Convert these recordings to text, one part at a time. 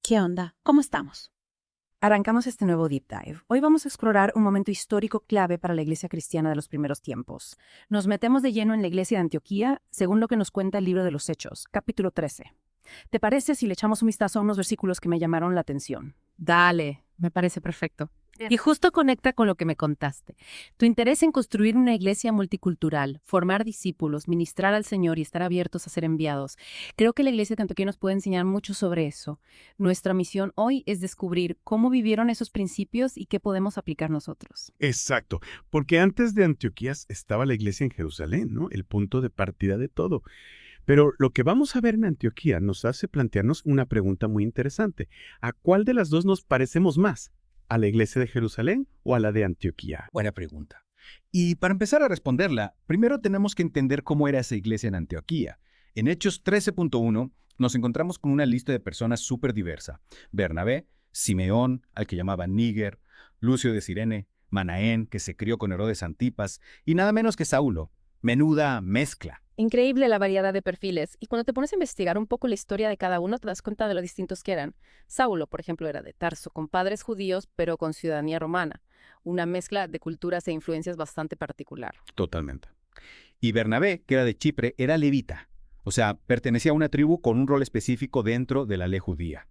¿Qué onda? ¿Cómo estamos? Arrancamos este nuevo Deep Dive. Hoy vamos a explorar un momento histórico clave para la iglesia cristiana de los primeros tiempos. Nos metemos de lleno en la iglesia de Antioquía, según lo que nos cuenta el libro de los Hechos, capítulo 13. ¿Te parece si le echamos un vistazo a unos versículos que me llamaron la atención? Dale, me parece perfecto. Bien. Y justo conecta con lo que me contaste. Tu interés en construir una iglesia multicultural, formar discípulos, ministrar al Señor y estar abiertos a ser enviados. Creo que la iglesia de Antioquía nos puede enseñar mucho sobre eso. Nuestra misión hoy es descubrir cómo vivieron esos principios y qué podemos aplicar nosotros. Exacto, porque antes de Antioquía estaba la iglesia en Jerusalén, ¿no? El punto de partida de todo. Pero lo que vamos a ver en Antioquía nos hace plantearnos una pregunta muy interesante. ¿A cuál de las dos nos parecemos más? ¿A la iglesia de Jerusalén o a la de Antioquía? Buena pregunta. Y para empezar a responderla, primero tenemos que entender cómo era esa iglesia en Antioquía. En Hechos 13.1 nos encontramos con una lista de personas súper diversa. Bernabé, Simeón, al que llamaban Níger, Lucio de Cirene, Manaén, que se crió con Herodes Antipas, y nada menos que Saulo. Menuda mezcla. Increíble la variedad de perfiles, y cuando te pones a investigar un poco la historia de cada uno, te das cuenta de lo distintos que eran. Saulo, por ejemplo, era de Tarso, con padres judíos, pero con ciudadanía romana. Una mezcla de culturas e influencias bastante particular. Totalmente. Y Bernabé, que era de Chipre, era levita. O sea, pertenecía a una tribu con un rol específico dentro de la ley judía.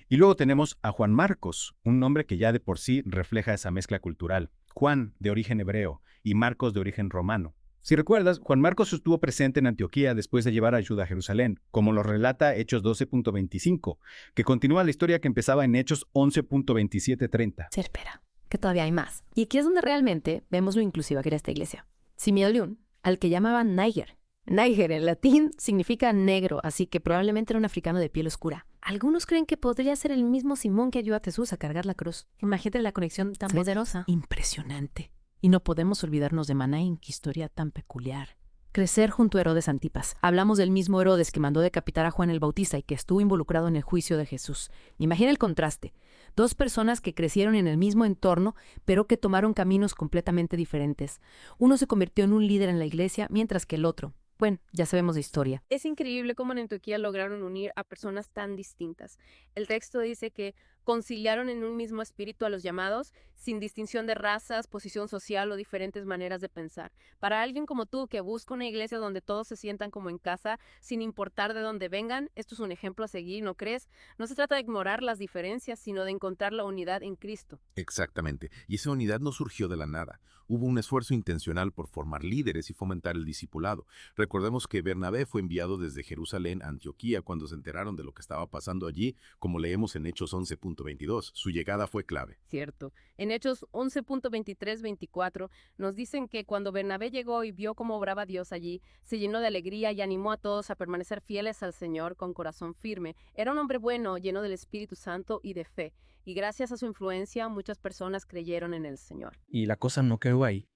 Y luego tenemos a Juan Marcos, un nombre que ya de por sí refleja esa mezcla cultural. Juan, de origen hebreo, y Marcos, de origen romano. Si recuerdas, Juan Marcos estuvo presente en Antioquía después de llevar ayuda a Jerusalén, como lo relata Hechos 12.25, que continúa la historia que empezaba en Hechos 11.27-30. Sí, espera, que todavía hay más. Y aquí es donde realmente vemos lo inclusiva que era esta iglesia. Simeón, al que llamaban Níger. Níger en latín significa negro, así que probablemente era un africano de piel oscura. Algunos creen que podría ser el mismo Simón que ayudó a Jesús a cargar la cruz. Imagínate la conexión tan poderosa. Impresionante. Y no podemos olvidarnos de Manaén, qué historia tan peculiar. Crecer junto a Herodes Antipas. Hablamos del mismo Herodes que mandó decapitar a Juan el Bautista y que estuvo involucrado en el juicio de Jesús. Imagina el contraste. Dos personas que crecieron en el mismo entorno, pero que tomaron caminos completamente diferentes. Uno se convirtió en un líder en la iglesia, mientras que el otro, bueno, ya sabemos de historia. Es increíble cómo en Antioquía lograron unir a personas tan distintas. El texto dice que conciliaron en un mismo espíritu a los llamados, sin distinción de razas, posición social o diferentes maneras de pensar. Para alguien como tú, que busca una iglesia donde todos se sientan como en casa, sin importar de dónde vengan, esto es un ejemplo a seguir, ¿no crees? No se trata de ignorar las diferencias, sino de encontrar la unidad en Cristo. Exactamente. Y esa unidad no surgió de la nada. Hubo un esfuerzo intencional por formar líderes y fomentar el discipulado. Recordemos que Bernabé fue enviado desde Jerusalén a Antioquía cuando se enteraron de lo que estaba pasando allí, como leemos en Hechos 11.22. Su llegada fue clave. Cierto. En Hechos 11.23-24 nos dicen que cuando Bernabé llegó y vio cómo obraba Dios allí, se llenó de alegría y animó a todos a permanecer fieles al Señor con corazón firme. Era un hombre bueno, lleno del Espíritu Santo y de fe. Y gracias a su influencia, muchas personas creyeron en el Señor. Y la cosa no quedó ahí.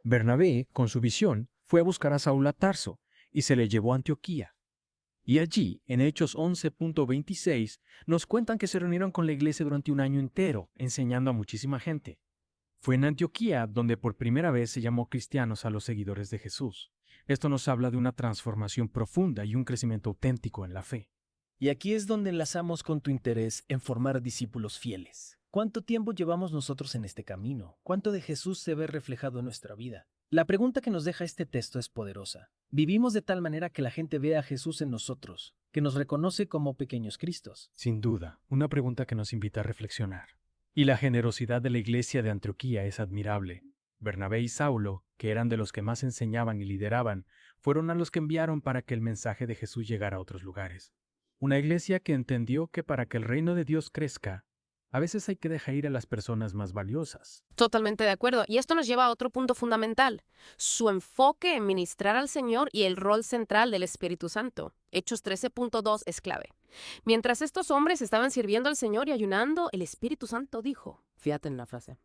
Bernabé, con su visión, fue a buscar a Saulo a Tarso y se le llevó a Antioquía. Y allí, en Hechos 11.26, nos cuentan que se reunieron con la iglesia durante un año entero, enseñando a muchísima gente. Fue en Antioquía donde por primera vez se llamó cristianos a los seguidores de Jesús. Esto nos habla de una transformación profunda y un crecimiento auténtico en la fe. Y aquí es donde enlazamos con tu interés en formar discípulos fieles. ¿Cuánto tiempo llevamos nosotros en este camino? ¿Cuánto de Jesús se ve reflejado en nuestra vida? La pregunta que nos deja este texto es poderosa. ¿Vivimos de tal manera que la gente vea a Jesús en nosotros, que nos reconoce como pequeños Cristos? Sin duda, una pregunta que nos invita a reflexionar. Y la generosidad de la iglesia de Antioquía es admirable. Bernabé y Saulo, que eran de los que más enseñaban y lideraban, fueron a los que enviaron para que el mensaje de Jesús llegara a otros lugares. Una iglesia que entendió que para que el reino de Dios crezca, a veces hay que dejar ir a las personas más valiosas. Totalmente de acuerdo. Y esto nos lleva a otro punto fundamental. Su enfoque en ministrar al Señor y el rol central del Espíritu Santo. Hechos 13.2 es clave. Mientras estos hombres estaban sirviendo al Señor y ayunando, el Espíritu Santo dijo, fíjate en la frase,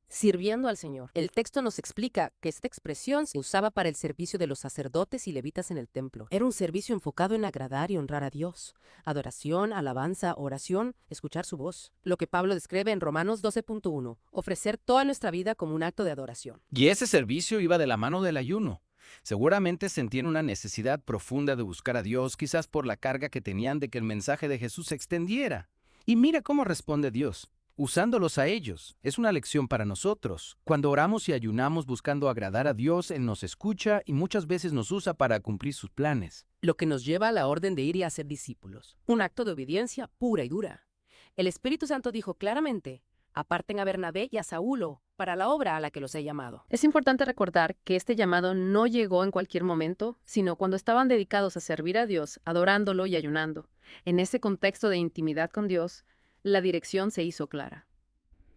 sirviendo al Señor. El texto nos explica que esta expresión se usaba para el servicio de los sacerdotes y levitas en el templo. Era un servicio enfocado en agradar y honrar a Dios. Adoración, alabanza, oración, escuchar su voz. Lo que Pablo describe en Romanos 12.1, ofrecer toda nuestra vida como un acto de adoración. Y ese servicio iba de la mano del ayuno. Seguramente sentían una necesidad profunda de buscar a Dios, quizás por la carga que tenían de que el mensaje de Jesús se extendiera. Y mira cómo responde Dios, usándolos a ellos. Es una lección para nosotros. Cuando oramos y ayunamos buscando agradar a Dios, Él nos escucha y muchas veces nos usa para cumplir sus planes. Lo que nos lleva a la orden de ir y hacer discípulos. Un acto de obediencia pura y dura. El Espíritu Santo dijo claramente, aparten a Bernabé y a Saulo para la obra a la que los he llamado. Es importante recordar que este llamado no llegó en cualquier momento, sino cuando estaban dedicados a servir a Dios, adorándolo y ayunando. En ese contexto de intimidad con Dios, la dirección se hizo clara.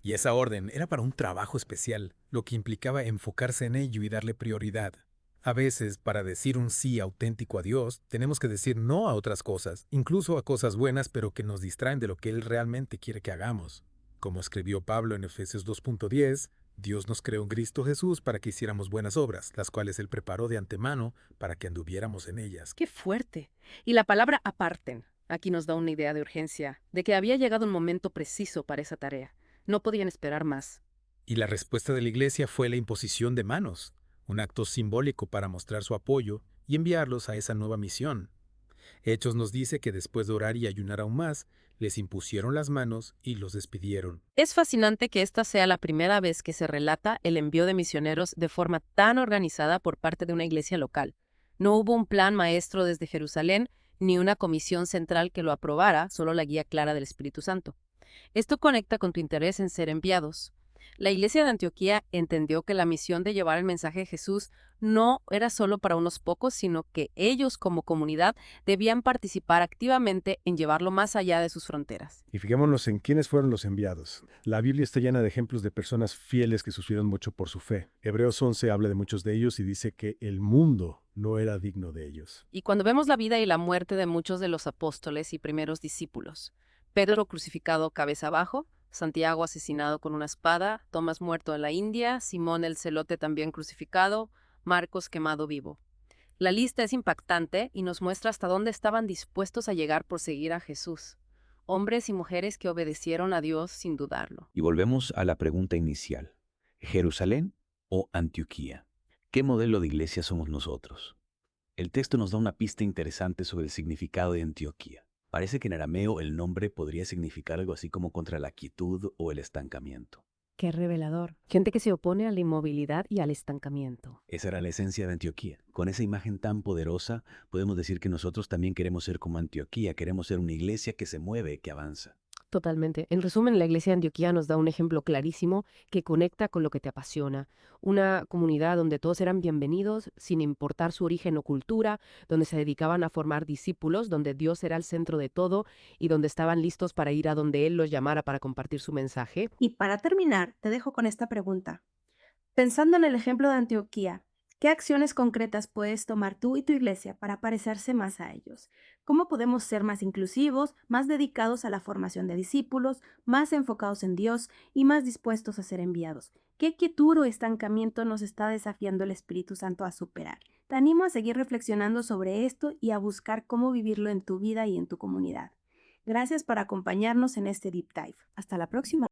Y esa orden era para un trabajo especial, lo que implicaba enfocarse en ello y darle prioridad. A veces, para decir un sí auténtico a Dios, tenemos que decir no a otras cosas, incluso a cosas buenas, pero que nos distraen de lo que Él realmente quiere que hagamos. Como escribió Pablo en Efesios 2.10, Dios nos creó en Cristo Jesús para que hiciéramos buenas obras, las cuales Él preparó de antemano para que anduviéramos en ellas. ¡Qué fuerte! Y la palabra aparten aquí nos da una idea de urgencia, de que había llegado un momento preciso para esa tarea. No podían esperar más. Y la respuesta de la iglesia fue la imposición de manos, un acto simbólico para mostrar su apoyo y enviarlos a esa nueva misión. Hechos nos dice que después de orar y ayunar aún más, les impusieron las manos y los despidieron. Es fascinante que esta sea la primera vez que se relata el envío de misioneros de forma tan organizada por parte de una iglesia local. No hubo un plan maestro desde Jerusalén, ni una comisión central que lo aprobara, solo la guía clara del Espíritu Santo. Esto conecta con tu interés en ser enviados. La iglesia de Antioquía entendió que la misión de llevar el mensaje de Jesús no era solo para unos pocos, sino que ellos como comunidad debían participar activamente en llevarlo más allá de sus fronteras. Y fijémonos en quiénes fueron los enviados. La Biblia está llena de ejemplos de personas fieles que sufrieron mucho por su fe. Hebreos 11 habla de muchos de ellos y dice que el mundo no era digno de ellos. Y cuando vemos la vida y la muerte de muchos de los apóstoles y primeros discípulos, Pedro crucificado cabeza abajo, Santiago asesinado con una espada, Tomás muerto en la India, Simón el celote también crucificado, Marcos quemado vivo. La lista es impactante y nos muestra hasta dónde estaban dispuestos a llegar por seguir a Jesús. Hombres y mujeres que obedecieron a Dios sin dudarlo. Y volvemos a la pregunta inicial. ¿Jerusalén o Antioquía? ¿Qué modelo de iglesia somos nosotros? El texto nos da una pista interesante sobre el significado de Antioquía. Parece que en arameo el nombre podría significar algo así como contra la quietud o el estancamiento. ¡Qué revelador! Gente que se opone a la inmovilidad y al estancamiento. Esa era la esencia de Antioquía. Con esa imagen tan poderosa, podemos decir que nosotros también queremos ser como Antioquía, queremos ser una iglesia que se mueve, que avanza. Totalmente. En resumen, la iglesia de Antioquía nos da un ejemplo clarísimo que conecta con lo que te apasiona. Una comunidad donde todos eran bienvenidos, sin importar su origen o cultura, donde se dedicaban a formar discípulos, donde Dios era el centro de todo y donde estaban listos para ir a donde Él los llamara para compartir su mensaje. Y para terminar, te dejo con esta pregunta. Pensando en el ejemplo de Antioquía, ¿qué acciones concretas puedes tomar tú y tu iglesia para parecerse más a ellos? ¿Cómo podemos ser más inclusivos, más dedicados a la formación de discípulos, más enfocados en Dios y más dispuestos a ser enviados? ¿Qué quietud o estancamiento nos está desafiando el Espíritu Santo a superar? Te animo a seguir reflexionando sobre esto y a buscar cómo vivirlo en tu vida y en tu comunidad. Gracias por acompañarnos en este Deep Dive. Hasta la próxima.